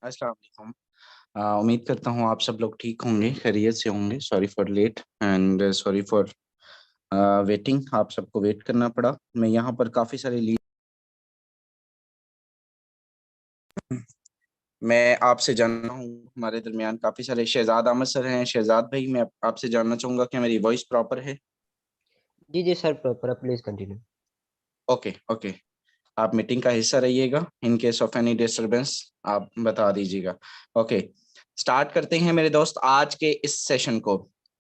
अस्सलाम वालेकुम। उम्मीद करता हूँ आप सब लोग ठीक होंगे, खैरियत से होंगे। Sorry for late and sorry for waiting. आप सबको वेट करना पड़ा। मैं यहाँ पर काफ़ी सारे लीड मैं आपसे जानना हूँ। हमारे दरमियान काफ़ी सारे शहजाद अहमद सर हैं। शहजाद भाई, मैं आपसे जानना चाहूँगा कि मेरी वॉइस प्रॉपर है? जी, जी सर, प्रॉपर है, प्लीज़ कंटिन्यू। Okay okay. आप मीटिंग का हिस्सा रहिएगा। In case of any disturbance आप बता दीजिएगा। ओके, स्टार्ट करते हैं मेरे दोस्त आज के इस सेशन को।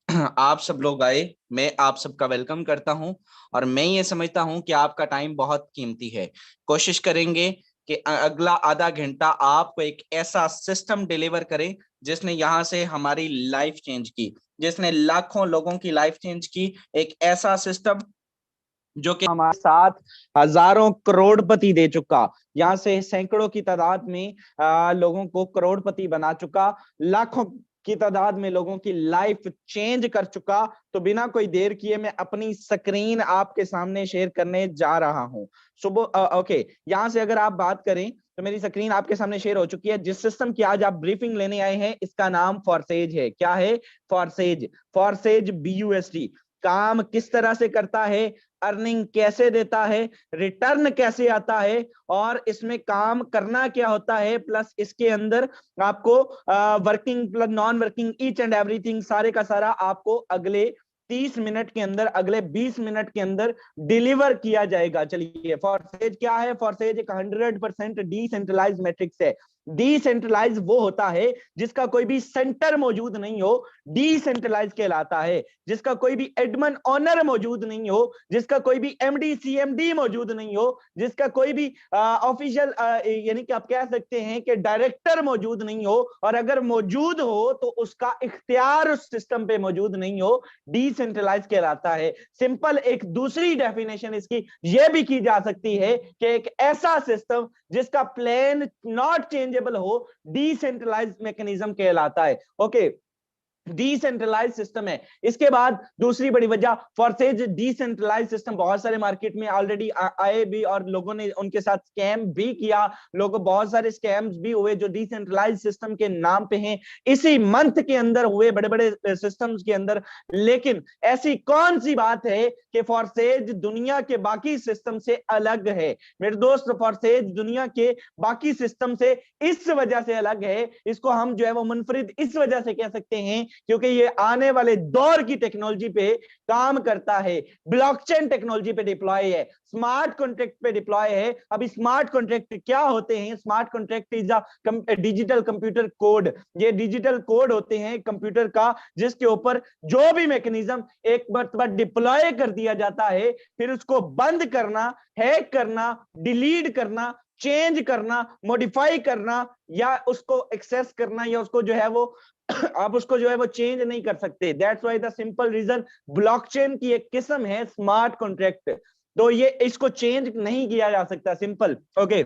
आप सब लोग आए, मैं आप सबका वेलकम करता हूं। और मैं ये समझता हूं कि आपका टाइम बहुत कीमती है। कोशिश करेंगे कि अगला आधा घंटा आपको एक ऐसा सिस्टम डिलीवर करें जिसने यहाँ से हमारी लाइफ चेंज की, जिसने लाखों लोगों की लाइफ चेंज की। एक ऐसा सिस्टम जो कि हमारे साथ हजारों करोड़पति दे चुका, यहाँ से सैकड़ों की तादाद में लोगों को करोड़पति बना चुका, लाखों की तादाद में लोगों की लाइफ चेंज कर चुका। तो बिना कोई देर किए मैं अपनी स्क्रीन आपके सामने शेयर करने जा रहा हूं। सुबह ओके, यहाँ से अगर आप बात करें तो मेरी स्क्रीन आपके सामने शेयर हो चुकी है। जिस सिस्टम की आज आप ब्रीफिंग लेने आए हैं, इसका नाम फॉरसेज है। क्या है? फॉरसेज। फॉरसेज BUSD काम किस तरह से करता है, अर्निंग कैसे देता है, रिटर्न कैसे आता है, और इसमें काम करना क्या होता है, प्लस इसके अंदर आपको working plus non working each and everything सारे का सारा आपको अगले 30 मिनट के अंदर, अगले 20 मिनट के अंदर डिलीवर किया जाएगा। चलिए, फॉरसेज क्या है? फॉरसेज एक 100% डिसेंट्रलाइज मैट्रिक्स है। डिसेंट्रलाइज वो होता है जिसका कोई भी सेंटर मौजूद नहीं हो, डिसेंट्रलाइज कहलाता है। जिसका कोई भी एडमन ऑनर मौजूद नहीं हो, जिसका कोई भी MD CMD मौजूद नहीं हो, जिसका कोई भी ऑफिशियल यानी कि आप कह सकते हैं कि डायरेक्टर मौजूद नहीं हो, और अगर मौजूद हो तो उसका इख्तियार उस सिस्टम पे मौजूद नहीं हो, डिसेंट्रलाइज कहलाता है। सिंपल एक दूसरी डेफिनेशन इसकी यह भी की जा सकती है कि एक ऐसा सिस्टम जिसका प्लान नॉट चेंजेबल हो, डिसेंट्रलाइज मैकेनिज्म कहलाता है। ओके, डिसेंट्रलाइज सिस्टम है। इसके बाद दूसरी बड़ी वजह, फॉरसेज डिसेंट्रलाइज सिस्टम बहुत सारे मार्केट में ऑलरेडी आए भी, और लोगों ने उनके साथ स्कैम भी किया। लोगों बहुत सारे स्कैम्स भी हुए जो डिसेंट्रलाइज सिस्टम के नाम पे हैं, इसी मंथ के अंदर हुए बड़े बड़े सिस्टम्स के अंदर। लेकिन ऐसी कौन सी बात है कि फॉरसेज दुनिया के बाकी सिस्टम से अलग है? मेरे दोस्त, फॉरसेज दुनिया के बाकी सिस्टम से इस वजह से अलग है, इसको हम जो है वो मुनफरिद इस वजह से कह सकते हैं क्योंकि ये आने वाले दौर की टेक्नोलॉजी पे काम करता है। ब्लॉकचेन टेक्नोलॉजी पे डिप्लॉय है, स्मार्ट कॉन्ट्रैक्ट पे डिप्लॉय है। अब स्मार्ट कॉन्ट्रैक्ट क्या होते हैं? Smart contract is a digital computer code. ये डिजिटल कोड होते हैं कंप्यूटर का, जिसके ऊपर जो भी मैकेनिज्म एक मरतबा डिप्लॉय कर दिया जाता है, फिर उसको बंद करना, हैक करना, डिलीट करना, चेंज करना, मॉडिफाई करना, या उसको एक्सेस करना, या उसको जो है वो आप उसको जो है वो चेंज नहीं कर सकते। That's why the simple reason, blockchain की एक किस्म है स्मार्ट कॉन्ट्रैक्ट। तो ये इसको चेंज नहीं किया जा सकता, सिंपल। ओके,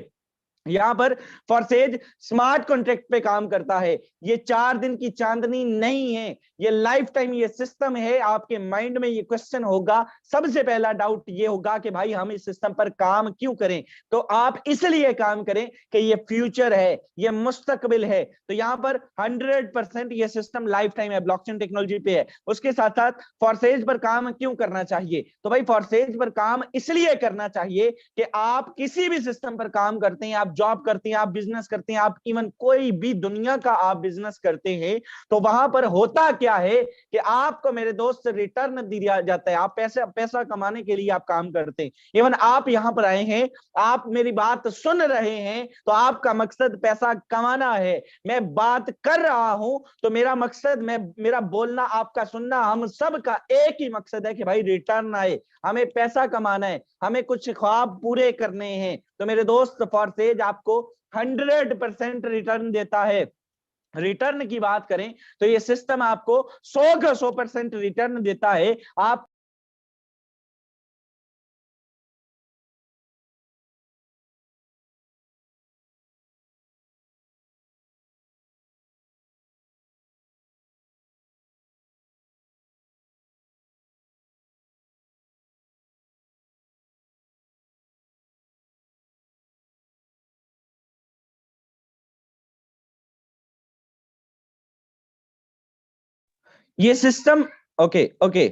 यहां पर फॉरसेज स्मार्ट कॉन्ट्रैक्ट पे काम करता है। ये 4 दिन की चांदनी नहीं है, ये लाइफ टाइम ये सिस्टम है। आपके माइंड में ये क्वेश्चन होगा, सबसे पहला डाउट ये होगा कि भाई हम इस सिस्टम पर काम क्यों करें? तो आप इसलिए काम करें कि ये फ्यूचर है, ये मुस्तकबिल है। तो यहां पर 100% ये सिस्टम लाइफ टाइम है, ब्लॉकचेन टेक्नोलॉजी पे है। उसके साथ साथ फॉरसेज पर काम क्यों करना चाहिए? तो भाई फॉरसेज पर काम इसलिए करना चाहिए कि आप किसी भी सिस्टम पर काम करते हैं, आप जॉब करते हैं, आप बिजनेस करते हैं, आप इवन कोई भी दुनिया का आप बिजनेस करते हैं, तो वहां पर होता क्या है कि आपको मेरे दोस्त रिटर्न दिया जाता है। आप पैसा पैसा कमाने के लिए आप काम करते हैं। इवन आप यहां पर आए हैं, आप मेरी बात सुन रहे हैं, तो आपका मकसद पैसा कमाना है। मैं बात कर रहा हूं तो मेरा मकसद, मैं मेरा बोलना, आपका सुनना, हम सब का एक ही मकसद है कि भाई रिटर्न आए, हमें पैसा कमाना है, हमें कुछ ख्वाब पूरे करने हैं। तो मेरे दोस्त, फॉरसेज आपको 100% रिटर्न देता है। रिटर्न की बात करें तो ये सिस्टम आपको 100% रिटर्न देता है। आप ये सिस्टम, ओके ओके,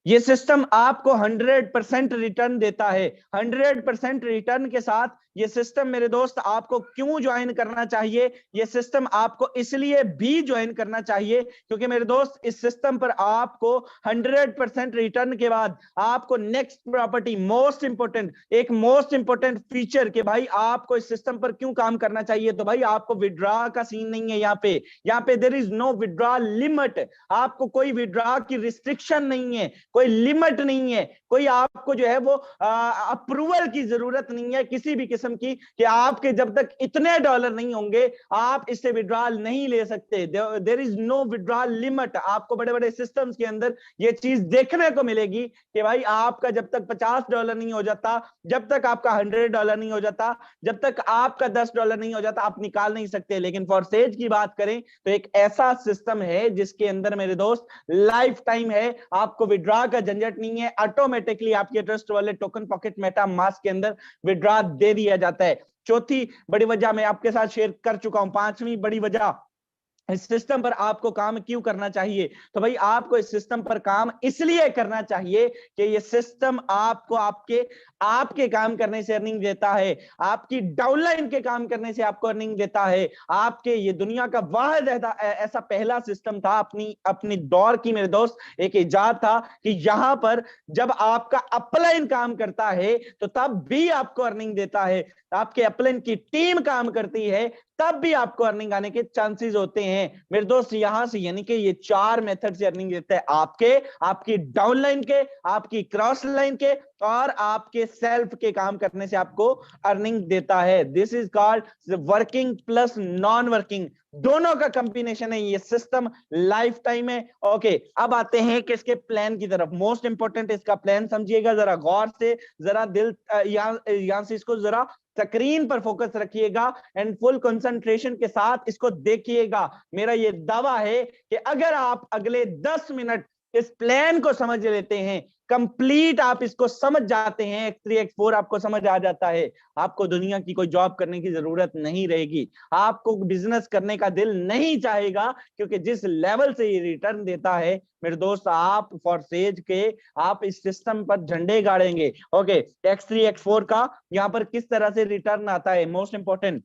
ये सिस्टम आपको 100% रिटर्न देता है। 100% रिटर्न के साथ ये सिस्टम मेरे दोस्त आपको क्यों ज्वाइन करना चाहिए? ये सिस्टम आपको इसलिए भी ज्वाइन करना चाहिए क्योंकि मेरे दोस्त इस सिस्टम पर आपको 100% रिटर्न के बाद आपको नेक्स्ट प्रॉपर्टी, मोस्ट इंपोर्टेंट, एक मोस्ट इंपोर्टेंट फीचर कि भाई आपको इस सिस्टम पर क्यों काम करना चाहिए, तो भाई आपको विड्रॉ का सीन नहीं है। यहाँ पे there is no withdraw limit, आपको कोई विड्रॉ की रिस्ट्रिक्शन नहीं है, कोई लिमिट नहीं है, कोई आपको जो है वो अप्रूवल की जरूरत नहीं है किसी भी किस्म की कि आपके जब तक इतने डॉलर नहीं होंगे आप इससे विड्रॉल नहीं ले सकते। There is no withdrawal limit. आपको बड़े बड़े सिस्टम्स के अंदर ये चीज देखने को मिलेगी कि भाई आपका जब तक $50 नहीं हो जाता, जब तक आपका $100 नहीं हो जाता, जब तक आपका $10 नहीं हो जाता, आप निकाल नहीं सकते। लेकिन फॉरसेज की बात करें तो एक ऐसा सिस्टम है जिसके अंदर मेरे दोस्त लाइफ टाइम है, आपको विड्रॉ का झंझट नहीं है, ऑटोमेटिकली आपके trust wallet token pocket Meta mask के अंदर विड्रॉ दे दिया जाता है। चौथी बड़ी वजह मैं आपके साथ शेयर कर चुका हूं। पांचवी बड़ी वजह इस सिस्टम पर आपको काम क्यों करना चाहिए, तो भाई आपको इस सिस्टम पर काम इसलिए करना चाहिए कि ये सिस्टम आपको आपके आपके काम करने से अर्निंग देता है, आपकी डाउनलाइन के काम करने से आपको अर्निंग देता है। आपके ये दुनिया का वाहिद ऐसा पहला सिस्टम था अपनी अपनी दौर की मेरे दोस्त, एक इजाद था कि यहां पर जब आपका अपलाइन काम करता है तो तब भी आपको अर्निंग देता है, आपके अपलाइन की टीम काम करती है तब भी आपको अर्निंग आने के चांसेस होते हैं मेरे दोस्त। यहां से यानी कि ये 4 मेथड से अर्निंग देता है, आपकी डाउनलाइन के, आपकी क्रॉस लाइन के और आपके सेल्फ के काम करने से आपको अर्निंग देता है। This is called working plus non working, दोनों का कॉम्बिनेशन है ये सिस्टम, लाइफ टाइम है। ओके, अब आते हैं कि इसके प्लान की तरफ। मोस्ट इंपोर्टेंट इसका प्लान समझिएगा जरा गौर से, जरा दिल यहां से इसको जरा स्क्रीन पर फोकस रखिएगा एंड फुल कंसंट्रेशन के साथ इसको देखिएगा। मेरा ये दावा है कि अगर आप अगले 10 मिनट इस प्लान को समझ लेते हैं, कंप्लीट आप इसको समझ जाते हैं, X3 X4 आपको समझ आ जाता है, आपको दुनिया की कोई जॉब करने की जरूरत नहीं रहेगी, आपको बिजनेस करने का दिल नहीं चाहेगा क्योंकि जिस लेवल से ये रिटर्न देता है मेरे दोस्त, आप फॉरसेज के आप इस सिस्टम पर झंडे गाड़ेंगे। ओके, X3 X4 का यहाँ पर किस तरह से रिटर्न आता है, मोस्ट इंपोर्टेंट।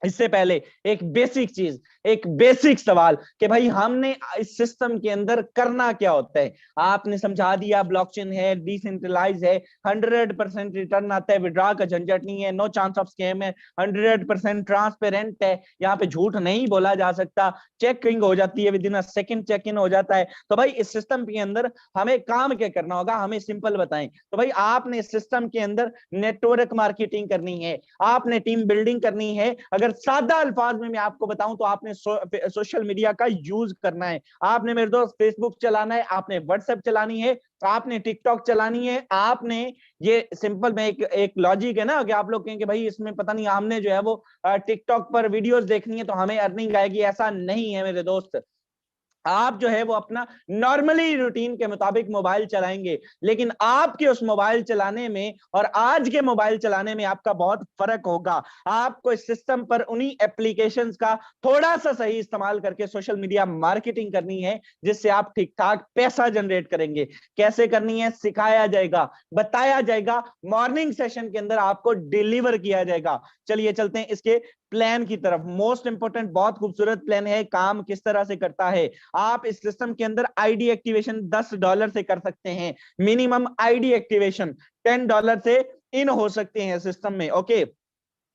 इससे पहले एक बेसिक चीज, एक बेसिक सवाल कि भाई हमने इस सिस्टम के अंदर करना क्या होता है। आपने समझा दिया ब्लॉकचेन है, डिसेंट्रलाइज है, 100% रिटर्न आता है, विड्रॉ का झंझट नहीं है, नो चांस ऑफ स्कैम है, 100% ट्रांसपेरेंट है, यहाँ पे झूठ नहीं बोला जा सकता, चेकिंग हो जाती है, within a second check in हो जाता है। तो भाई इस सिस्टम के अंदर हमें काम क्या करना होगा, हमें सिंपल बताएं। तो भाई आपने इस सिस्टम के अंदर नेटवर्क मार्केटिंग करनी है, आपने टीम बिल्डिंग करनी है। अगर सादा अल्फाज में मैं आपको बताऊं तो आपने सोशल मीडिया का यूज करना है, आपने मेरे दोस्त फेसबुक चलाना है, आपने व्हाट्सएप चलानी है, आपने टिकटॉक चलानी है, आपने ये सिंपल में एक लॉजिक है ना कि आप लोग कहेंगे भाई इसमें पता नहीं हमने जो है वो टिकटॉक पर वीडियोस देखनी है तो हमें अर्निंग आएगी, ऐसा नहीं है मेरे दोस्त। आप जो है वो अपना नॉर्मली रूटीन के मुताबिक मोबाइल चलाएंगे, लेकिन आपके उस मोबाइल चलाने में और आज के मोबाइल चलाने में आपका बहुत फर्क होगा। आपको इस सिस्टम पर उन्हीं एप्लीकेशंस का थोड़ा सा सही इस्तेमाल करके सोशल मीडिया मार्केटिंग करनी है जिससे आप ठीक ठाक पैसा जनरेट करेंगे। कैसे करनी है सिखाया जाएगा, बताया जाएगा, मॉर्निंग सेशन के अंदर आपको डिलीवर किया जाएगा। चलिए चलते हैं इसके प्लान की तरफ। मोस्ट इंपोर्टेंट, बहुत खूबसूरत प्लान है। काम किस तरह से करता है, आप इस सिस्टम के अंदर आईडी एक्टिवेशन $10 से कर सकते हैं, मिनिमम आईडी एक्टिवेशन $10 से इन हो सकते हैं सिस्टम में। ओके,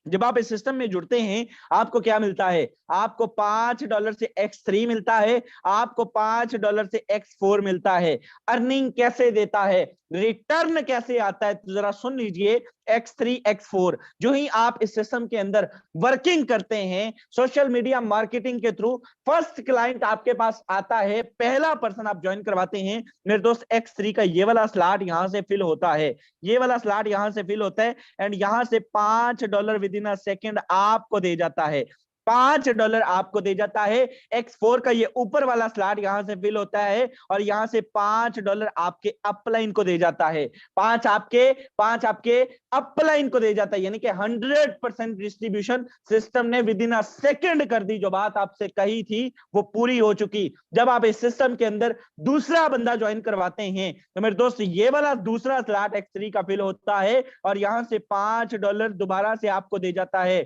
जब आप इस सिस्टम में जुड़ते हैं आपको क्या मिलता है, आपको $5 से X3 मिलता है, आपको $5 से X4 मिलता है। अर्निंग कैसे देता है, रिटर्न कैसे आता है, तो जरा सुन लीजिए। X3 X4 जो ही आप इस सिस्टम के अंदर वर्किंग करते हैं सोशल मीडिया मार्केटिंग के थ्रू, फर्स्ट क्लाइंट आपके पास आता है, पहला पर्सन आप ज्वाइन करवाते हैं मेरे दोस्त, X3 का ये वाला स्लॉट यहां से फिल होता है, ये वाला स्लॉट यहां से फिल होता है एंड यहां से $5 विद इन अ सेकंड आपको दे जाता है। $5 आपको दे जाता है। X4 का ये ऊपर वाला स्लॉट यहां से फिल होता है और यहां से $5 आपके अपलाइन को दे जाता है। 5 आपके अपलाइन को दे जाता है, यानी कि 100% डिस्ट्रीब्यूशन सिस्टम ने विद इन अ सेकंड कर दी। जो बात आपसे कही थी वो पूरी हो चुकी। जब आप इस सिस्टम के अंदर दूसरा बंदा ज्वाइन करवाते हैं तो मेरे दोस्त ये वाला दूसरा स्लॉट X3 का फिल होता है और यहां से $5 दोबारा से आपको दे जाता है।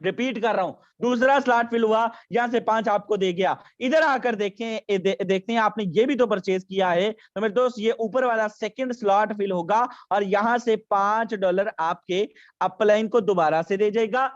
रिपीट कर रहा हूं, दूसरा स्लॉट फिल हुआ, यहां से 5 आपको दे गया। इधर आकर देखें, देखते हैं आपने ये भी तो परचेज किया है, तो मेरे दोस्त ये ऊपर वाला सेकंड स्लॉट फिल होगा और यहां से $5 आपके अपलाइन को दोबारा से दे जाएगा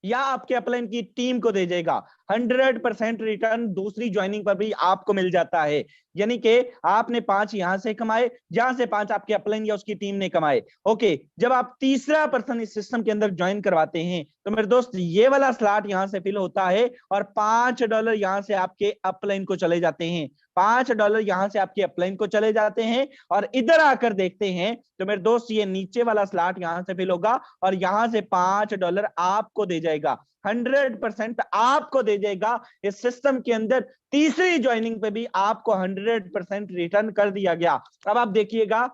या आपके अपलाइन की टीम को दे जाएगा। 100% रिटर्न दूसरी ज्वाइनिंग पर भी आपको मिल जाता है, यानी कि आपने 5 यहां से कमाए, यहां से 5 आपके अपलाइन या उसकी टीम ने कमाए। ओके, जब आप तीसरा पर्सन इस सिस्टम के अंदर ज्वाइन करवाते हैं तो मेरे दोस्त ये वाला स्लॉट यहां से फिल होता है और $5 यहां से आपके अपलाइन को चले जाते हैं। $5 यहां से आपके अपलाइन को चले जाते हैं और इधर आकर देखते हैं तो मेरे दोस्त ये नीचे वाला स्लॉट यहां से फिल होगा और यहां से $5 आपको दे जाएगा। 100% आपको दे जाएगा। इस सिस्टम के अंदर तीसरी ज्वाइनिंग पे भी आपको 100% रिटर्न कर दिया गया। अब आप देखिएगा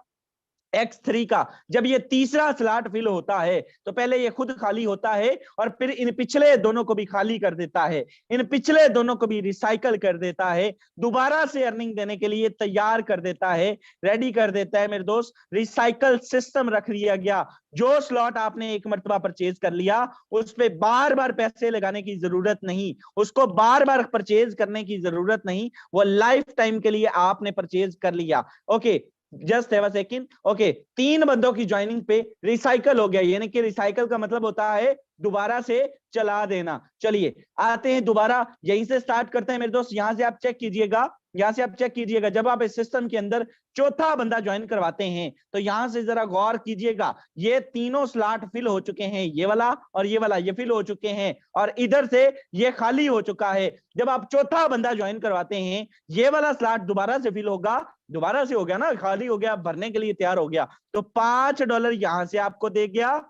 X3 का जब ये तीसरा स्लॉट फिल होता है तो पहले ये खुद खाली होता है और फिर इन पिछले दोनों को भी खाली कर देता है, इन पिछले दोनों को भी रिसाइकल कर देता है, दोबारा से अर्निंग देने के लिए तैयार कर देता है, रेडी कर देता है। मेरे दोस्त रिसाइकल सिस्टम रख दिया गया। जो स्लॉट आपने एक मर्तबा परचेज कर लिया उस पे बार बार पैसे लगाने की जरूरत नहीं, उसको बार बार परचेज करने की जरूरत नहीं, वो लाइफ टाइम के लिए आपने परचेज कर लिया। Okay, just have a second. Okay, 3 बंदों की ज्वाइनिंग पे रिसाइकल हो गया, यानी कि रिसाइकल का मतलब होता है दोबारा से चला देना। चलिए आते हैं दोबारा, यहीं से स्टार्ट करते हैं मेरे दोस्त। यहां से आप चेक कीजिएगा, यहां से आप चेक कीजिएगा, जब आप इस सिस्टम के अंदर चौथा बंदा ज्वाइन करवाते हैं तो यहां से जरा गौर कीजिएगा, ये तीनों स्लॉट फिल हो चुके हैं, ये वाला और ये वाला ये फिल हो चुके हैं और इधर से ये खाली हो चुका है। जब आप चौथा बंदा ज्वाइन करवाते हैं ये वाला स्लॉट दोबारा से फिल होगा, दोबारा से हो गया ना, खाली हो गया, भरने के लिए तैयार हो गया, तो $5 यहां से आपको दे गया।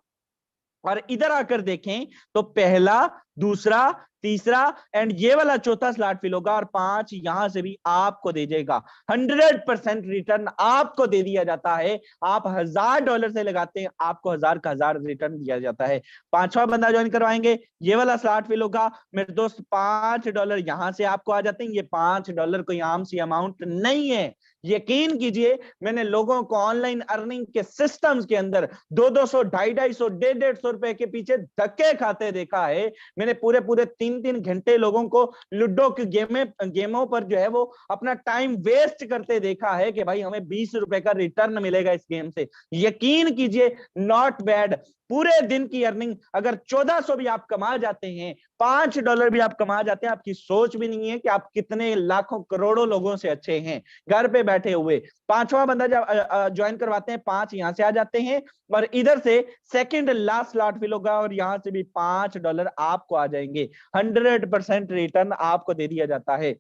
और इधर आकर देखें तो पहला, दूसरा, तीसरा एंड ये वाला चौथा स्लॉट फिल होगा और 5 यहां से भी आपको दे जाएगा। 100% रिटर्न आपको दे दिया जाता है। आप $1000 से लगाते हैं, आपको 1000 का 1000 रिटर्न दिया जाता है। 5वां बंदा ज्वाइन करवाएंगे, ये वाला स्लॉट फिल होगा, मेरे दोस्त $5 यहां से आपको आ जाते हैं। ये $5 कोई आम सी अमाउंट नहीं है, यकीन कीजिए मैंने लोगों को ऑनलाइन अर्निंग के सिस्टम्स के अंदर 200, 250, 150 रुपए के पीछे धक्के खाते देखा है। मैंने पूरे 3 घंटे लोगों को लूडो की गेमों पर जो है वो अपना टाइम वेस्ट करते देखा है कि भाई हमें 20 रुपए का रिटर्न मिलेगा इस गेम से। यकीन कीजिए नॉट बैड। पूरे दिन की अर्निंग अगर 1400 भी आप कमा जाते हैं, $5 भी आप कमा जाते हैं, आपकी सोच भी नहीं है कि आप कितने लाखों करोड़ों लोगों से अच्छे हैं घर पे बैठे हुए। 5वां बंदा जब ज्वाइन करवाते हैं 5 यहां से आ जाते हैं और इधर से सेकंड लास्ट स्लॉट फिल होगा और यहां से भी $5 आपको आ जाएंगे। 100% रिटर्न आपको दे दिया जाता है।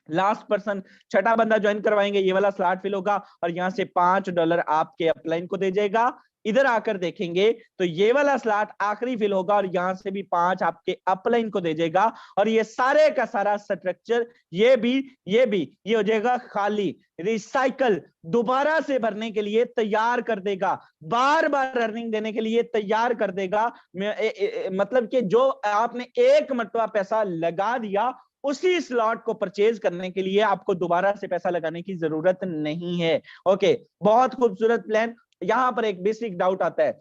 लास्ट पर्सन छठा बंदा ज्वाइन करवाएंगे, ये वाला स्लॉट फिल होगा और यहां से $5 आपके अपलाइन को दे जाएगा। इधर आकर देखेंगे तो ये वाला स्लॉट आखिरी फिल होगा और यहां से भी 5 आपके अपलाइन को दे जाएगा और ये सारे का सारा स्ट्रक्चर ये हो जाएगा खाली। रिसाइकल दोबारा से भरने के लिए तैयार कर देगा, बार बार अर्निंग देने के लिए तैयार कर देगा। मतलब कि जो आपने एक मरतबा पैसा लगा दिया उसी स्लॉट को परचेज करने के लिए आपको दोबारा से पैसा लगाने की जरूरत नहीं है। ओके, बहुत खूबसूरत प्लान। यहां पर एक बेसिक डाउट आता है,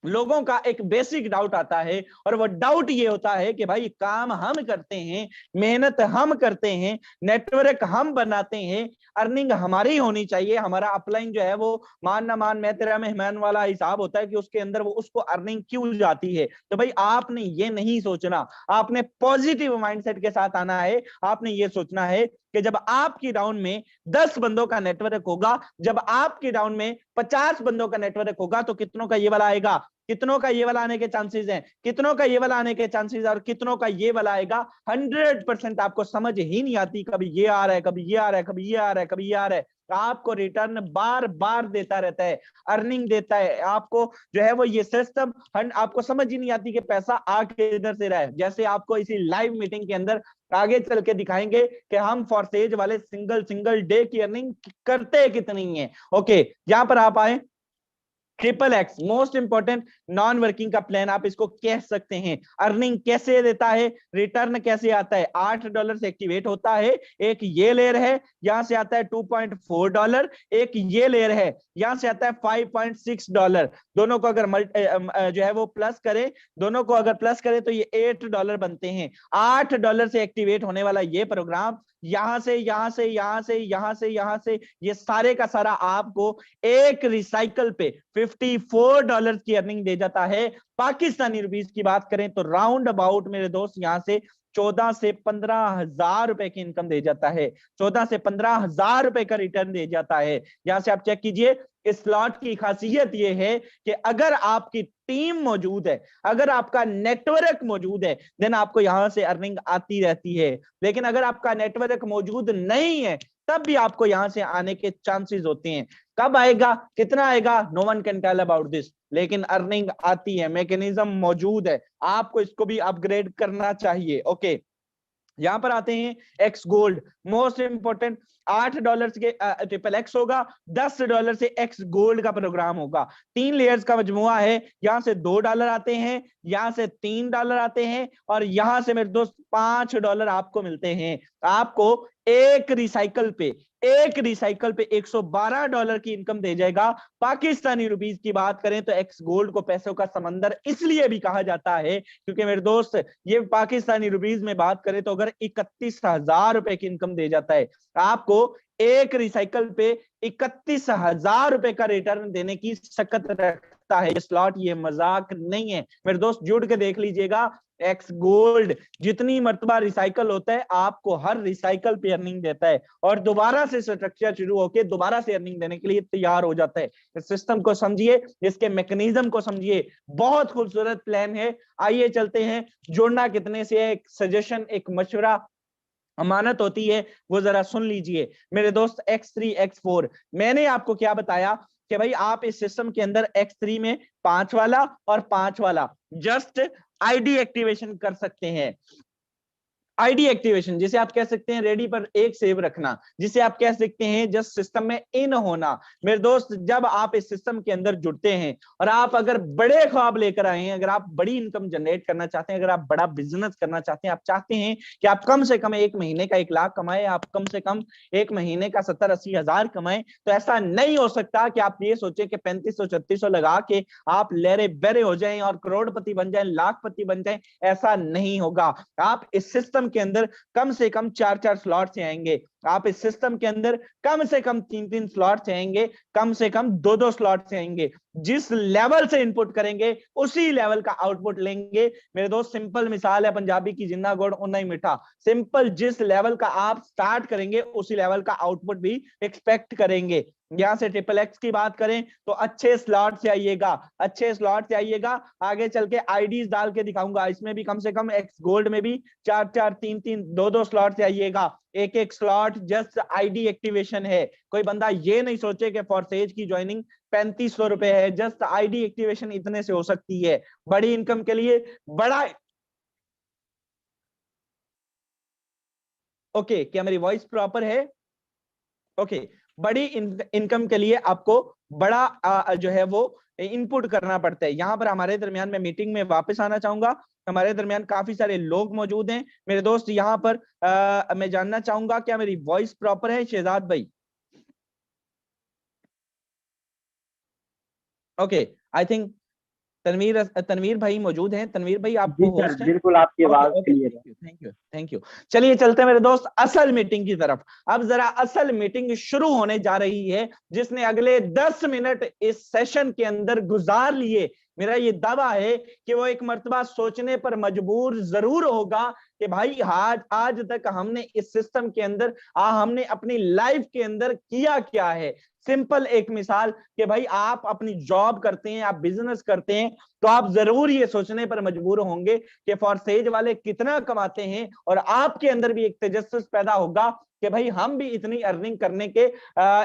लोगों का एक बेसिक डाउट आता है और वो डाउट ये होता है कि भाई काम हम करते हैं, मेहनत हम करते हैं, नेटवर्क हम बनाते हैं, अर्निंग हमारी होनी चाहिए, हमारा अपलाइन जो है वो मान ना मान मैं तेरा मेहमान वाला हिसाब होता है कि उसके अंदर वो उसको अर्निंग क्यों जाती है। तो भाई आपने ये नहीं सोचना, आपने पॉजिटिव माइंडसेट के साथ आना है। आपने ये सोचना है कि जब आपकी डाउन में 10 बंदों का नेटवर्क होगा, जब आपकी डाउन में 50 बंदों का नेटवर्क होगा तो कितनों का ये वाला आएगा, कितनों का ये वाला आने के चांसेस हैं, कितनों का ये वाला आने के चांसेस और कितनों का ये वाला आएगा। 100% आपको समझ ही नहीं आती, कभी ये आ रहा है, कभी ये आ रहा है, कभी ये आ रहा है, कभी ये आ रहा है। आपको रिटर्न बार बार देता रहता है, अर्निंग देता है आपको, जो है वो ये सिस्टम आपको समझ ही नहीं आती कि पैसा आके इधर से रहा है। जैसे आपको इसी लाइव मीटिंग के अंदर आगे चल के दिखाएंगे कि हम फॉरसेज वाले सिंगल डे की अर्निंग करते कितनी है। ओके, यहां पर आप आए, XXX most important non working का प्लान आप इसको कह सकते हैं। अर्निंग कैसे देता है, रिटर्न कैसे आता है, $8 से एक्टिवेट होता है। एक ये लेयर है, यहां से आता है $2.4, एक ये लेयर है, यहां से आता है $5.6। दोनों को अगर जो है वो प्लस करें, दोनों को अगर प्लस करें तो ये $8 बनते हैं। $8 से एक्टिवेट होने वाला ये प्रोग्राम यहां से यहां से यहां से यहां से यहां से ये सारे का सारा आपको एक रिसाइकल पे $54 की अर्निंग दे जाता है। पाकिस्तानी रुपीस की बात करें तो राउंड अबाउट मेरे दोस्त यहां से 14 से 15 हजार रुपए की इनकम दे जाता है, 14 से 15 हजार रुपए का रिटर्न दे जाता है। यहां से आप चेक कीजिए, इस स्लॉट की खासियत यह है कि अगर आपकी टीम मौजूद है, अगर आपका नेटवर्क मौजूद है, देन आपको यहां से अर्निंग आती रहती है। लेकिन अगर आपका नेटवर्क मौजूद नहीं है तब भी आपको यहां से आने के चांसेस होते हैं। कब आएगा, कितना आएगा, no one can tell about this, लेकिन अर्निंग आती है, मैकेनिज्म मौजूद है, आपको इसको भी अपग्रेड करना चाहिए। ओके, यहां पर आते हैं एक्स गोल्ड, मोस्ट इंपोर्टेंट। $8 के XXX होगा, $10 से एक्स गोल्ड का प्रोग्राम होगा। 3 लेयर्स का मजमुआ है, यहां से $2 आते हैं, यहां से $3 आते हैं और यहां से मेरे दोस्त $5 आपको मिलते हैं। आपको एक रिसाइकल पे $112 की इनकम दे जाएगा। पाकिस्तानी रुपीस की बात करें तो एक्स गोल्ड को पैसों का समंदर इसलिए भी कहा जाता है क्योंकि मेरे दोस्त ये पाकिस्तानी रुपीस में बात करें तो अगर 31,000 रुपए की इनकम दे जाता है, आपको एक रिसाइकल पे 31,000 रुपए का रिटर्न देने की शक्ति रखता है। ये स्लॉट ये मजाक नहीं है मेरे दोस्त, जुड़ के देख लीजिएगा। एक्स गोल्ड जितनी मर्तबा रिसाइकल होता है आपको हर रिसाइकल पे अर्निंग देता है और दोबारा से स्ट्रक्चर शुरू होकर दोबारा से अर्निंग देने के लिए तैयार हो जाता है। इस सिस्टम को समझिए, इसके मैकेनिज्म को समझिए, बहुत खूबसूरत प्लान है। आइए चलते हैं, जोड़ना कितने से है, एक सजेशन, एक मशवरा, अमानत होती है, वो जरा सुन लीजिए मेरे दोस्त। X3 X4 मैंने आपको क्या बताया कि भाई आप इस सिस्टम के अंदर X3 में 5 वाला और 5 वाला जस्ट आईडी एक्टिवेशन कर सकते हैं। आईडी एक्टिवेशन जिसे आप कह सकते हैं रेडी पर एक सेव रखना, जिसे आप कह सकते हैं जस्ट सिस्टम में इन होना। मेरे दोस्त जब आप इस सिस्टम के अंदर जुड़ते हैं और आप अगर बड़े ख्वाब लेकर आए हैं, अगर आप बड़ी इनकम जनरेट करना चाहते हैं, अगर आप बड़ा बिजनेस करना चाहते हैं, आप चाहते हैं कि आप कम से कम एक महीने का 1 लाख कमाए, आप कम से कम एक महीने का 70-80 हजार कमाए, तो ऐसा नहीं हो सकता कि आप ये सोचे कि 3500-3600 लगा के आप लेरे बेरे हो जाएं और करोड़पति बन जाएं, लाखपति बन जाएं। ऐसा नहीं होगा। आप इस सिस्टम के अंदर कम से कम 4-4 स्लॉट से आएंगे, आप इस सिस्टम के अंदर कम से कम 3-3 स्लॉट से आएंगे, कम से कम 2-2 स्लॉट से आएंगे। जिस लेवल से इनपुट करेंगे उसी लेवल का आउटपुट लेंगे मेरे दोस्त। सिंपल मिसाल है पंजाबी की, जिन्ना गुड़ उन्ना ही मीठा। सिंपल, जिस लेवल का आप स्टार्ट करेंगे उसी लेवल का आउटपुट भी एक्सपेक्ट करेंगे। यहां से XXX की बात करें तो अच्छे स्लॉट से आइएगा, अच्छे स्लॉट से आइएगा। आगे चल के आईडीज डाल के दिखाऊंगा, इसमें भी कम से कम एक्स गोल्ड में भी 4-4, 3-3, 2-2 स्लॉट से आइएगा। एक स्लॉट जस्ट आईडी एक्टिवेशन है। कोई बंदा ये नहीं सोचे कि फॉरसेज की ज्वाइनिंग 3500 रुपए है, जस्ट आईडी एक्टिवेशन इतने से हो सकती है। बड़ी इनकम के लिए बड़ा ओके, क्या मेरी वॉइस प्रॉपर है? ओके, बड़ी इनकम के लिए आपको बड़ा जो है वो इनपुट करना पड़ता है। यहाँ पर हमारे दरमियान मैं मीटिंग में वापस आना चाहूंगा, हमारे दरमियान काफी सारे लोग मौजूद हैं मेरे दोस्त। यहाँ पर मैं जानना चाहूंगा क्या मेरी वॉइस प्रॉपर है शहजाद भाई? ओके, आई थिंक तनवीर भाई मौजूद हैं। तनवीर भाई आपको होस्ट हैं? बिल्कुल, आपकी आवाज क्लियर है। Thank you. चलिए चलते हैं मेरे दोस्त असल मीटिंग की तरफ। अब जरा असल मीटिंग शुरू होने जा रही है। जिसने अगले 10 मिनट इस सेशन के अंदर गुजार लिए मेरा ये दावा है कि वो एक मर्तबा सोचने पर मजबूर जरूर होगा कि भाई आज तक हमने इस सिस्टम के अंदर हमने अपनी लाइफ के अंदर किया क्या है। सिंपल एक मिसाल कि भाई आप अपनी जॉब करते हैं, आप बिजनेस करते हैं, तो आप जरूर ये सोचने पर मजबूर होंगे कि फॉरसेज वाले कितना कमाते हैं, और आपके अंदर भी एक तजस्सुस पैदा होगा कि भाई हम भी इतनी अर्निंग करने के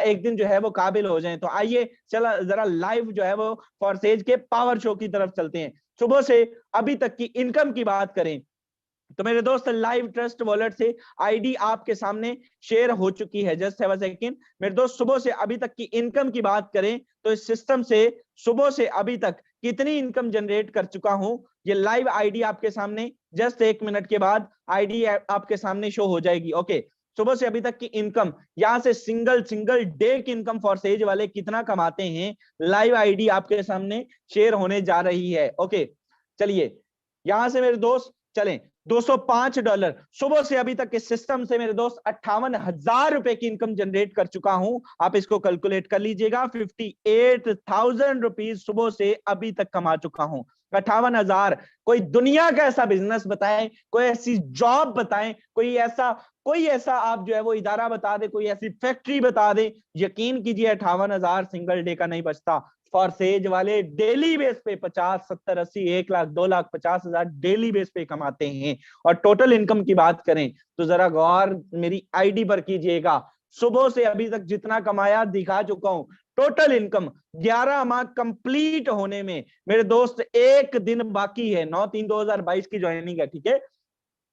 एक दिन जो है वो काबिल हो जाएं। तो आइए चला जरा लाइव जो है वो फॉरसेज के पावर शो की तरफ चलते हैं। सुबह से अभी तक की इनकम की बात करें तो मेरे दोस्त लाइव ट्रस्ट वॉलेट से आईडी आपके सामने शेयर हो चुकी है। Just have a second. मेरे दोस्त सुबह से अभी तक की इनकम की बात करें तो इस सिस्टम से सुबह से अभी तक कितनी इनकम जनरेट कर चुका हूं, ये लाइव आईडी आपके सामने जस्ट 1 मिनट के बाद आईडी आपके सामने शो हो जाएगी। ओके, सुबह से अभी तक की इनकम, यहां से सिंगल डे की इनकम फॉरसेज वाले कितना कमाते हैं, लाइव आईडी आपके सामने शेयर होने जा रही है। ओके चलिए यहां से मेरे दोस्त चलें। $205 सुबह से अभी तक इस सिस्टम से मेरे दोस्त 58,000 रुपए की इनकम जनरेट कर चुका हूं। आप इसको कैलकुलेट कर लीजिएगा। 58,000 रुपीज सुबह से अभी तक कमा चुका हूं। 58,000। कोई दुनिया का ऐसा बिजनेस बताएं, कोई ऐसी जॉब बताएं, कोई ऐसा आप जो है वो इदारा बता दे, कोई ऐसी फैक्ट्री बता दे। यकीन कीजिए 58,000 सिंगल डे का नहीं बचता। फॉरसेज वाले डेली बेस पे 50, 70, 80, 1 लाख, 2 लाख 50,000 डेली बेस पे कमाते हैं। और टोटल इनकम की बात करें तो जरा गौर मेरी आईडी पर कीजिएगा। सुबह से अभी तक जितना कमाया दिखा चुका हूं। टोटल इनकम 11 माह कंप्लीट होने में मेरे दोस्त एक दिन बाकी है। 9/3/2022 की ज्वाइनिंग है, ठीक है,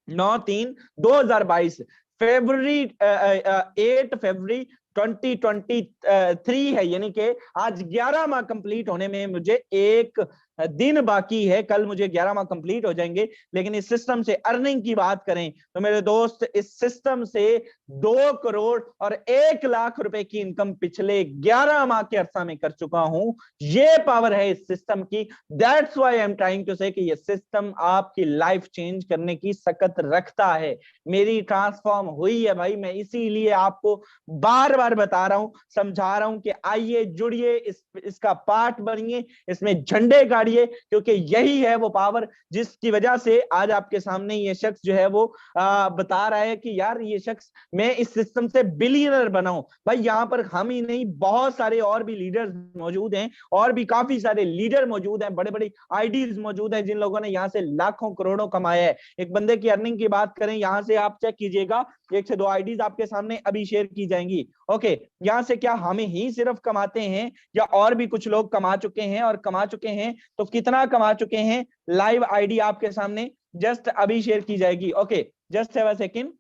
9/3/2022। फरवरी 8 फरवरी 2023 है, यानी कि आज 11 माह कंप्लीट होने में मुझे एक दिन बाकी है। कल मुझे 11 माह कंप्लीट हो जाएंगे। लेकिन इस सिस्टम से अर्निंग की बात करें तो मेरे दोस्त इस सिस्टम से 2 करोड़ और 1 लाख रुपए की इनकम पिछले 11 माह के अरसा में कर चुका हूं। ये पावर है इस सिस्टम की। That's why I am trying to say कि ये सिस्टम आपकी लाइफ चेंज करने की सकत रखता है। मेरी ट्रांसफॉर्म हुई है भाई, मैं इसीलिए आपको बार बार बता रहा हूं, समझा रहा हूं कि आइए जुड़िए, इसका पार्ट बनिए, इसमें झंडे गाड़िए, क्योंकि यही है वो पावर जिसकी वजह से आज आपके सामने ये शख्स जो है वो बता रहा है कि यार ये शख्स, मैं इस सिस्टम से बिलियनर बनाऊं। भाई यहाँ पर हम ही नहीं, बहुत सारे और भी लीडर्स मौजूद हैं, और भी काफी सारे लीडर मौजूद हैं, बड़े बड़े आईडीज मौजूद हैं जिन लोगों ने यहाँ से लाखों करोड़ों कमाया है। एक बंदे की अर्निंग की बात करें, यहाँ से आप चेक कीजिएगा, 1 से 2 आईडीज आपके सामने अभी शेयर की जाएंगी। ओके, यहाँ से क्या हम ही सिर्फ कमाते हैं या और भी कुछ लोग कमा चुके हैं, और कमा चुके हैं तो कितना कमा चुके हैं, लाइव आईडी आपके सामने जस्ट अभी शेयर की जाएगी। Okay just have a second.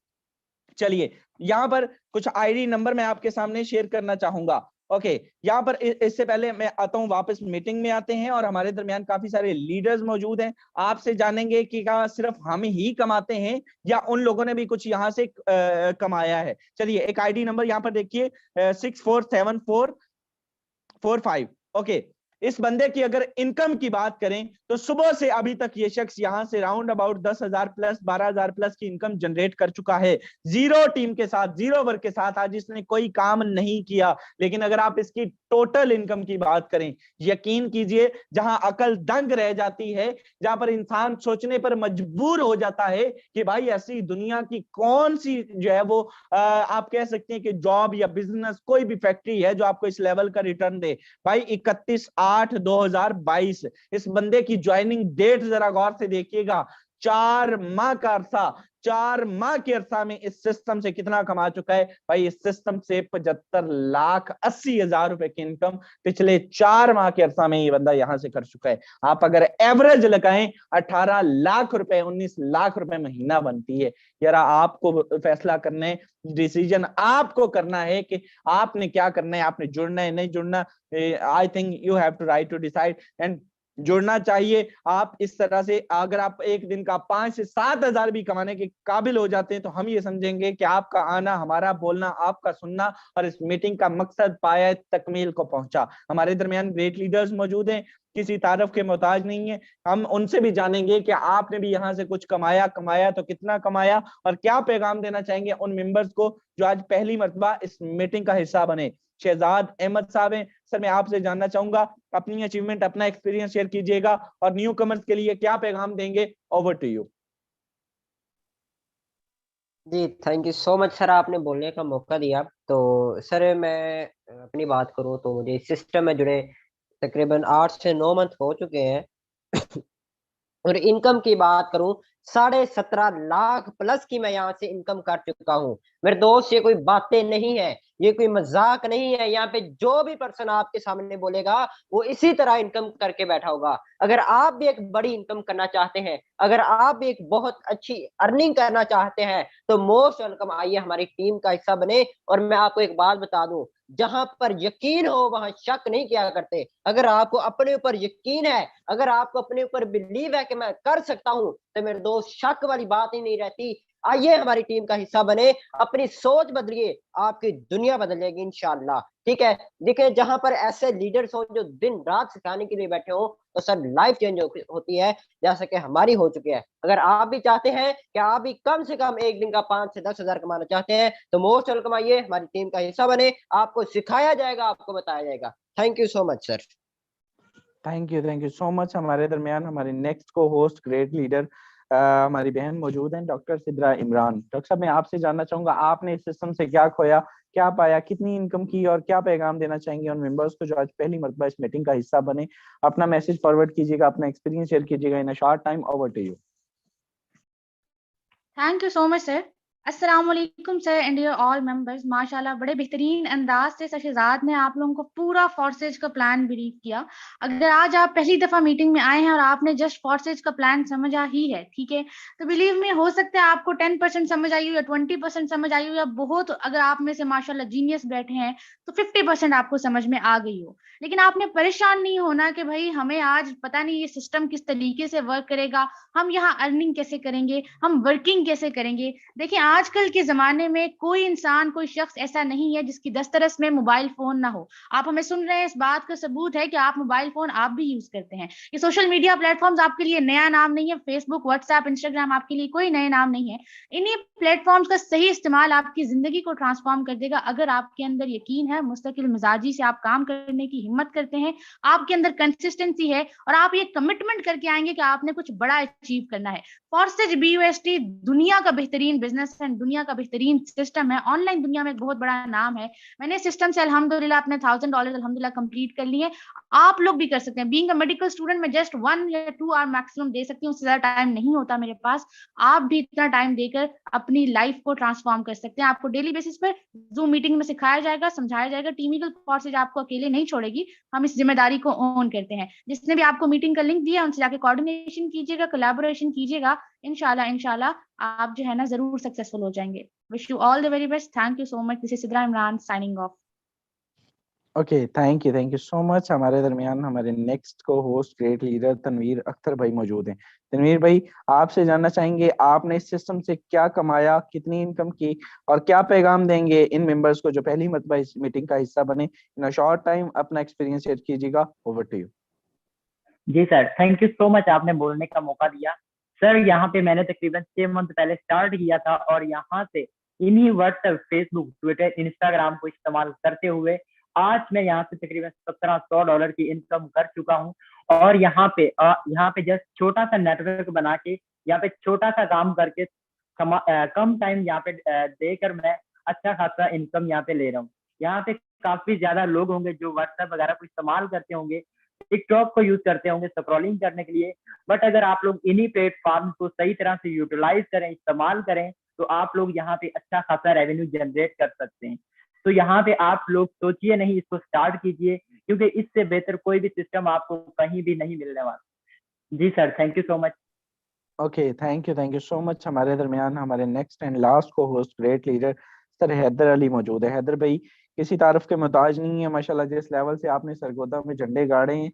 चलिए यहां पर कुछ आईडी नंबर मैं आपके सामने शेयर करना चाहूंगा। ओके यहाँ पर इससे पहले मैं आता हूं, वापस मीटिंग में आते हैं, और हमारे दरमियान काफी सारे लीडर्स मौजूद हैं। आपसे जानेंगे कि क्या सिर्फ हम ही कमाते हैं या उन लोगों ने भी कुछ यहाँ से कमाया है। चलिए एक आईडी नंबर यहाँ पर देखिए, 647445। ओके, इस बंदे की अगर इनकम की बात करें तो सुबह से अभी तक ये शख्स यहां से राउंड अबाउट 10,000 प्लस 12,000 प्लस की इनकम जनरेट कर चुका है। जीरो टीम के साथ, जीरो वर्क के साथ, आज इसने कोई काम नहीं किया। लेकिन अगर आप इसकी टोटल इनकम की बात करें, यकीन कीजिए जहां अकल दंग रह जाती है, जहां पर इंसान सोचने पर मजबूर हो जाता है कि भाई ऐसी दुनिया की कौन सी जो है वो आप कह सकते हैं कि जॉब या बिजनेस, कोई भी फैक्ट्री है जो आपको इस लेवल का रिटर्न दे। भाई 31/8/2022 इस बंदे की ज्वाइनिंग डेट जरा गौर से देखिएगा। 4 माह का अरसा, 4 माह के अरसा में इस सिस्टम से कितना कमा चुका है भाई, इस सिस्टम से 75,80,000 रुपए की इनकम पिछले 4 माह के अरसा में ये बंदा यहां से कर चुका है। आप अगर एवरेज लगाएं 18 लाख रुपए, 19 लाख रुपए महीना बनती है। यार आपको फैसला करने, डिसीजन आपको करना है कि आपने क्या करना है, आपने जुड़ना है नहीं जुड़ना। I think you have to right to decide, and जुड़ना चाहिए। आप इस तरह से अगर आप एक दिन का 5 से 7 हजार भी कमाने के काबिल हो जाते हैं तो हम ये समझेंगे कि आपका आना, हमारा बोलना, आपका सुनना और इस मीटिंग का मकसद पाया तकमील को पहुंचा। हमारे दरमियान ग्रेट लीडर्स मौजूद हैं, किसी तारीफ के मोहताज नहीं है। हम उनसे भी जानेंगे कि आपने भी यहाँ से कुछ कमाया तो कितना कमाया, और क्या पैगाम देना चाहेंगे उन मेंबर्स को जो आज पहली मर्तबा इस मीटिंग का हिस्सा बने। शहजाद अहमद साहब हैं सर, मैं आपसे जानना चाहूंगा, अपनी अचीवमेंट, अपना एक्सपीरियंस शेयर कीजिएगा और न्यू कमर्स के लिए क्या पैगाम देंगे। Over to you. जी thank you so much sir, आपने बोलने का मौका दिया। तो सर मैं अपनी बात करूँ तो मुझे इस सिस्टम में जुड़े तकरीबन 8 से 9 मंथ हो चुके हैं और इनकम की बात करूं 17.5 लाख प्लस की मैं यहाँ से इनकम कर चुका हूँ। मेरे दोस्त ये कोई बातें नहीं है, ये कोई मजाक नहीं है। यहाँ पे जो भी पर्सन आपके सामने बोलेगा वो इसी तरह इनकम करके बैठा होगा। अगर आप भी एक बड़ी इनकम करना चाहते हैं, अगर आप भी एक बहुत अच्छी अर्निंग करना चाहते हैं, तो मोस्ट वेलकम, आइए हमारी टीम का हिस्सा बने। और मैं आपको एक बात बता दूं, जहां पर यकीन हो वहां शक नहीं किया करते। अगर आपको अपने ऊपर यकीन है, अगर आपको अपने ऊपर बिलीव है कि मैं कर सकता हूं, तो मेरे दोस्त शक वाली बात ही नहीं रहती। आइए हमारी टीम का हिस्सा बने, अपनी सोच बदलिए, आपकी दुनिया बदल जाएगी इंशाल्लाह। ठीक है, देखिए जहां पर ऐसे लीडर्स हो जो दिन रात सिखाने के लिए बैठे हो, तो सर लाइफ चेंज होती है, जैसा कि हमारी हो चुकी है। अगर आप भी चाहते हैं कि आप भी कम से कम एक दिन का 5 से 10 हजार कमाना चाहते हैं, तो मोस्ट वेलकम, आइए हमारी टीम का हिस्सा बने। आपको सिखाया जाएगा, आपको बताया जाएगा। Thank you so much sir. Thank you so much. हमारे दरमियान हमारे नेक्स्ट को होस्ट ग्रेट लीडर हमारी बहन मौजूद हैं, डॉक्टर सिद्रा इमरान। डॉक्टर साहब, मैं आपसे जानना चाहूंगा, आपने इस सिस्टम से क्या खोया, क्या पाया, कितनी इनकम की, और क्या पैगाम देना चाहेंगे उन मेंबर्स को जो आज पहली मर्तबा इस मीटिंग का हिस्सा बने। अपना मैसेज फॉरवर्ड कीजिएगा, अपना एक्सपीरियंस शेयर कीजिएगा in a short time. Over to you. Thank you so much sir. अस्सलाम वालेकुम sir and your all members. माशाल्लाह बड़े बेहतरीन अंदाज से शहजाद ने आप लोगों को पूरा फोर्सेज का प्लान ब्रीफ किया। अगर आज आप पहली दफा मीटिंग में आए हैं और आपने जस्ट फोर्सेज का प्लान समझा ही है, ठीक है, तो बिलीव में हो सकता है आपको 10% समझ आई हो या 20% समझ आई हो, या बहुत अगर आप में से माशाल्लाह जीनियस बैठे हैं तो 50% आपको समझ में आ गई हो। लेकिन आपने परेशान नहीं होना कि भाई हमें आज पता नहीं ये सिस्टम किस तरीके से वर्क करेगा, हम यहाँ अर्निंग कैसे करेंगे, हम वर्किंग कैसे करेंगे। देखिए आजकल के जमाने में कोई इंसान, कोई शख्स ऐसा नहीं है जिसकी दस्तरस में मोबाइल फोन ना हो। आप हमें सुन रहे हैं, इस बात का सबूत है कि आप मोबाइल फोन आप भी यूज करते हैं। ये सोशल मीडिया प्लेटफॉर्म्स आपके लिए नया नाम नहीं है, फेसबुक, व्हाट्सएप, इंस्टाग्राम आपके लिए कोई नए नाम नहीं है। इन्हीं प्लेटफॉर्म्स का सही इस्तेमाल आपकी जिंदगी को ट्रांसफॉर्म कर देगा। अगर आपके अंदर यकीन है, मुस्तकिल मिजाजी से आप काम करने की हिम्मत करते हैं, आपके अंदर कंसिस्टेंसी है और आप ये कमिटमेंट करके आएंगे कि आपने कुछ बड़ा अचीव करना है। फोर्सेज BUST दुनिया का बेहतरीन बिजनेस है, दुनिया का बेहतरीन सिस्टम है, ऑनलाइन दुनिया में एक बहुत बड़ा नाम है। मैंने सिस्टम से अल्हम्दुलिल्लाह अपने $1000 अल्हम्दुलिल्लाह कंप्लीट कर लिए। आप लोग भी कर सकते हैं। बीइंग अ मेडिकल स्टूडेंट में जस्ट 1 या 2 आवर मैक्सिमम दे सकती हूँ, उससे ज्यादा टाइम नहीं होता मेरे पास। आप भी इतना टाइम देकर अपनी लाइफ को ट्रांसफॉर्म कर सकते हैं। आपको डेली बेसिस पर जूम मीटिंग में सिखाया जाएगा, समझाया जाएगा। टीम ईगल फोर्सेज आपको अकेले नहीं छोड़ेगी, हम इस जिम्मेदारी को ओन करते हैं। जिसने भी आपको मीटिंग का लिंक दिया उनसे जाके कोऑर्डिनेशन कीजिएगा, कोलैबोरेशन कीजिएगा। इंशाल्लाह आप जो है ना जरूर सक्सेसफुल हो जाएंगे। Wish you all the very best. Thank you so much. This is Sidra Imran signing off. Okay, thank you so much. हमारे दरमियान हमारे नेक्स्ट को host great leader Tanveer Akhtar भाई मौजूद हैं। तनवीर भाई, आपसे जानना चाहेंगे, आपने इस सिस्टम से क्या कमाया, कितनी इनकम की, और क्या पैगाम देंगे इन मेंबर्स को जो पहली मर्तबा इस मीटिंग का हिस्सा बने। इन अ शॉर्ट टाइम अपना एक्सपीरियंस शेयर कीजिएगा। Over to you. जी sir, thank you so much, आपने बोलने का मौका दिया। सर यहाँ पे मैंने तकरीबन 6 मंथ पहले स्टार्ट किया था और यहाँ से इन्हीं व्हाट्सएप, फेसबुक, ट्विटर, इंस्टाग्राम को इस्तेमाल करते हुए आज मैं यहाँ से तकरीबन $1700 की इनकम कर चुका हूँ। और यहाँ पे जस्ट छोटा सा नेटवर्क बना के, यहाँ पे छोटा सा काम करके कम टाइम यहाँ पे देकर मैं अच्छा खासा इनकम यहाँ पे ले रहा हूँ। यहाँ पे काफी ज्यादा लोग होंगे जो व्हाट्सएप वगैरह को इस्तेमाल करते होंगे, टिकटॉक को यूज करते होंगे स्क्रॉलिंग करने के लिए, बट अगर आप लोग इन्हीं प्लेटफॉर्म को सही तरह से यूटिलाइज करें, इस्तेमाल करें, तो आप लोग यहाँ पे अच्छा खासा रेवेन्यू जनरेट कर सकते हैं। तो यहाँ पे आप लोग सोचिए नहीं, इसको स्टार्ट कीजिए, क्योंकि इससे बेहतर कोई भी सिस्टम आपको कहीं भी नहीं मिलने वाला। जी sir, thank you so much. Okay, thank you so much. हमारे दरमियान हमारे नेक्स्ट एंड लास्ट को host great leader sir Haider Ali मौजूद है। हैदर भाई किसी तारीफ के मोहताज नहीं है, माशाल्लाह जिस लेवल से आपने सरगोदा में झंडे गाड़े हैं,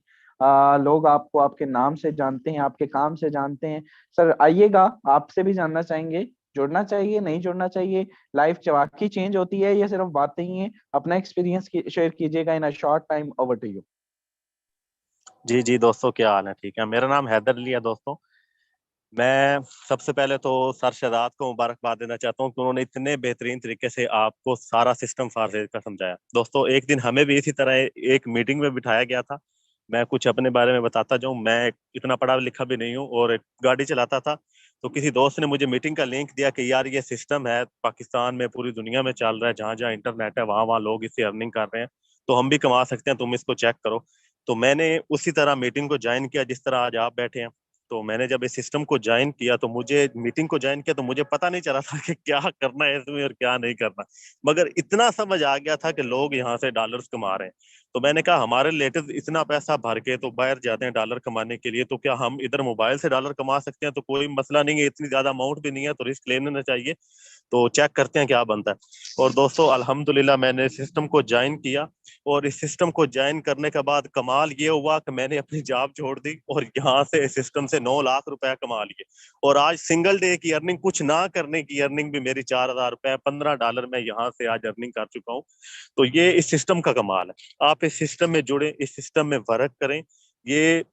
लोग आपको आपके नाम से जानते हैं, आपके काम से जानते हैं। सर आइएगा, आपसे भी जानना चाहेंगे, जुड़ना चाहिए नहीं जुड़ना चाहिए, लाइफ वाकई चेंज होती है या सिर्फ बातें ही हैं? अपना एक्सपीरियंस शेयर कीजिएगा in a short time. Over to you. जी जी दोस्तों, क्या हाल है? ठीक है। मेरा नाम हैदर अली है दोस्तों। मैं सबसे पहले तो सर शहजाद को मुबारकबाद देना चाहता हूँ कि उन्होंने इतने बेहतरीन तरीके से आपको सारा सिस्टम फारसेज का समझाया। दोस्तों एक दिन हमें भी इसी तरह एक मीटिंग में बिठाया गया था। मैं कुछ अपने बारे में बताता जाऊँ। मैं इतना पढ़ा लिखा भी नहीं हूँ और एक गाड़ी चलाता था। तो किसी दोस्त ने मुझे मीटिंग का लिंक दिया कि यार ये सिस्टम है, पाकिस्तान में पूरी दुनिया में चल रहा है, जहाँ जहाँ इंटरनेट है वहाँ वहाँ लोग इससे अर्निंग कर रहे हैं, तो हम भी कमा सकते हैं, तुम इसको चेक करो। तो मैंने उसी तरह मीटिंग को ज्वाइन किया जिस तरह आज आप बैठे हैं। तो मैंने जब इस सिस्टम को ज्वाइन किया तो मुझे मीटिंग को ज्वाइन किया तो मुझे पता नहीं चला था कि क्या करना है इसमें और क्या नहीं करना, मगर इतना समझ आ गया था कि लोग यहाँ से डॉलर्स कमा रहे हैं। तो मैंने कहा हमारे रिलेटिव इतना पैसा भर के तो बाहर जाते हैं डॉलर कमाने के लिए, तो क्या हम इधर मोबाइल से डॉलर कमा सकते हैं? तो कोई मसला नहीं है, इतनी ज्यादा अमाउंट भी नहीं है, तो रिस्क ले लेना चाहिए। तो चेक करते हैं क्या बनता है। और दोस्तों अल्हम्दुलिल्लाह मैंने सिस्टम को ज्वाइन किया, और इस सिस्टम को ज्वाइन करने के बाद कमाल ये हुआ कि मैंने अपनी जॉब छोड़ दी और यहाँ से इस सिस्टम से 9 लाख रुपया कमा लिए। और आज सिंगल डे की अर्निंग, कुछ ना करने की अर्निंग भी मेरी 4,000 रुपए, $15 मैं यहाँ से आज अर्निंग कर चुका हूँ। तो ये इस सिस्टम का कमाल है। आप इस सिस्टम में जुड़े, इस सिस्टम में वर्क करें। ये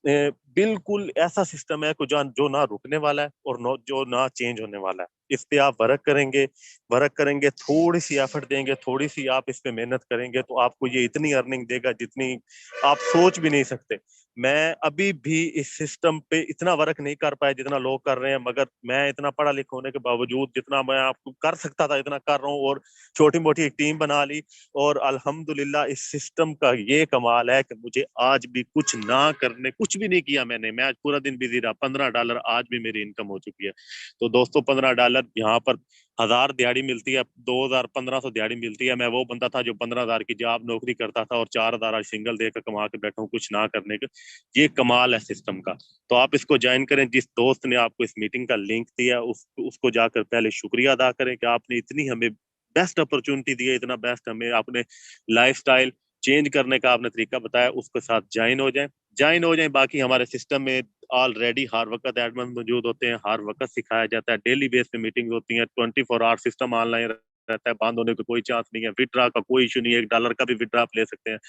बिल्कुल ऐसा सिस्टम है जो ना रुकने वाला है और जो ना चेंज होने वाला है। इस पे आप वर्क करेंगे, थोड़ी सी एफर्ट देंगे, थोड़ी सी आप इस पे मेहनत करेंगे, तो आपको ये इतनी अर्निंग देगा जितनी आप सोच भी नहीं सकते। मैं अभी भी इस सिस्टम पे इतना वर्क नहीं कर पाया जितना लोग कर रहे हैं, मगर मैं इतना पढ़ा लिखा होने के बावजूद जितना मैं आपको कर सकता था इतना कर रहा हूँ, और छोटी मोटी एक टीम बना ली। और अल्हम्दुलिल्लाह इस सिस्टम का ये कमाल है कि मुझे आज भी कुछ ना करने, कुछ भी नहीं किया मैंने, मैं आज पूरा दिन बिजी रहा, $15 आज भी मेरी इनकम हो चुकी है। तो दोस्तों $15 यहाँ पर 1,000 दिहाड़ी मिलती है, 2,000-1,500 दिहाड़ी मिलती है। मैं वो बंदा था जो 15,000 की जॉब नौकरी करता था और 4,000 आज सिंगल देकर कमा के बैठा हूँ कुछ ना करने के। ये कमाल है सिस्टम का। तो आप इसको ज्वाइन करें। जिस दोस्त ने आपको इस मीटिंग का लिंक दिया उसको जाकर पहले शुक्रिया अदा करें कि आपने इतनी हमें बेस्ट अपॉर्चुनिटी दी है, इतना बेस्ट हमें आपने लाइफस्टाइल चेंज करने का आपने तरीका बताया, उसके साथ ज्वाइन हो जाए। बाकी हमारे सिस्टम में ऑलरेडी हर वक्त एडमिन मौजूद होते हैं, हर वक्त सिखाया जाता है, डेली बेस पे मीटिंग होती है, 24 आवर सिस्टम ऑनलाइन रहता है, बंद होने का कोई चांस नहीं है, विड्रा का कोई इशू नहीं है, $1 का भी विड्रा आप ले सकते हैं।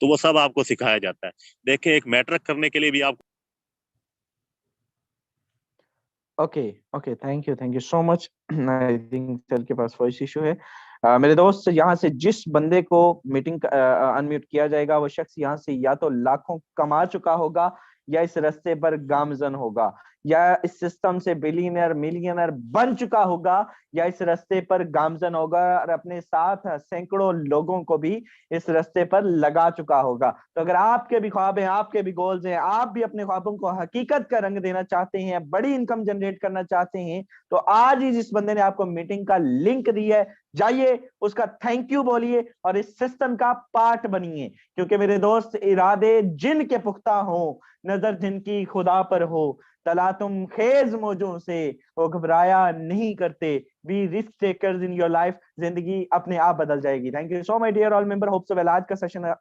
तो वो सब आपको सिखाया जाता है। देखें, एक मैट्रिक करने के लिए भी आप okay thank you so much. I think sir के पास वॉइस इशू है। मेरे दोस्त, यहाँ से जिस बंदे को मीटिंग अनम्यूट किया जाएगा वो शख्स यहाँ से या तो लाखों कमा चुका होगा, या इस रास्ते पर गामजन होगा, या इस सिस्टम से बिलियनर मिलियनर बन चुका होगा, या इस रास्ते पर गामजन होगा और अपने साथ सैकड़ों लोगों को भी इस रास्ते पर लगा चुका होगा। तो अगर आपके भी ख्वाब हैं, आपके भी गोल्स हैं, आप भी अपने ख्वाबों को हकीकत का रंग देना चाहते हैं, बड़ी इनकम जनरेट करना चाहते हैं, तो आज ही जिस बंदे ने आपको मीटिंग का लिंक दिया है, जाइए उसका थैंक यू बोलिए और इस सिस्टम का पार्ट बनिए। क्योंकि मेरे दोस्त, इरादे जिनके पुख्ता हो, नजर जिनकी खुदा पर हो, तला तुम खेज मौजों से, वो घबराया नहीं करते। Be risk takers in your life. जिंदगी अपने आप बदल जाएगी। Thank you so my dear all member. Hope so well आज का सेशन